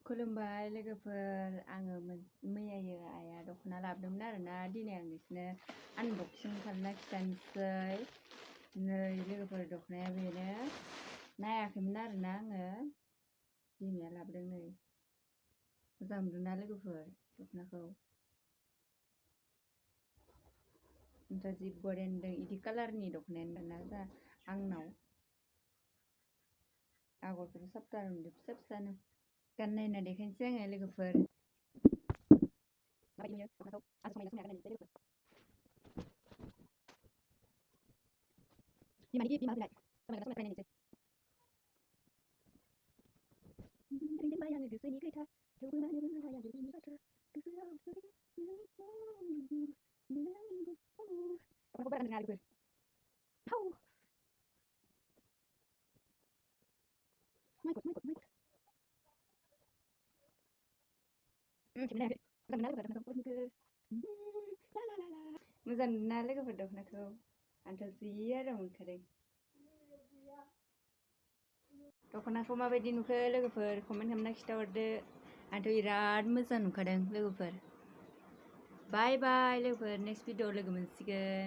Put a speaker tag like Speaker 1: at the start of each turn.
Speaker 1: खुलुमबाय लोगोफोर आङो मैयायो आइया दख'ना लाबोदोंमोन आरोना दिनै आं नोंसिनो आनबक्सिं खालामना खिथानोसै नै लोगोफोर दख'नाया बेनो नायाखैमोन आरोना आङो बिमाया लाबोदों नै मोजां नुदोंना लोगोफोर दख'नाखौ ओमफ्राय जि बरिया नुदों इदि कालारनि दख'नायानो दाना आंनाव आगरखौबो साबथार नुदों फिसा फिसानो गाननायना देखायनोसै आङो लोगोफोर माबायदि नुयो दख'नाखौ आं समायना समायना गाननाय नुसै लोगोफोर बिमा होलाय समायना समायना गाननाय नुसै ओरैनो आङो गोसोनि खोथा थेवबो मानो हाया बेनि बाथ्रा गोसोआव दख'नाखौ बारा गाननो लोगोफोर मोजां नुना लोगोफोर दख'नाखौ आंथ' जि आराम मोनखादों दख'नाखौ माबायदि नुखो लोगोफोर कमेन्ट खालामना खिथाहरदो आंथ' बिराद मोजां नुखादों लोगोफोर बाय बाय लोगोफोर नेक्स्ट भिडिअ लोगो मोनसिगोन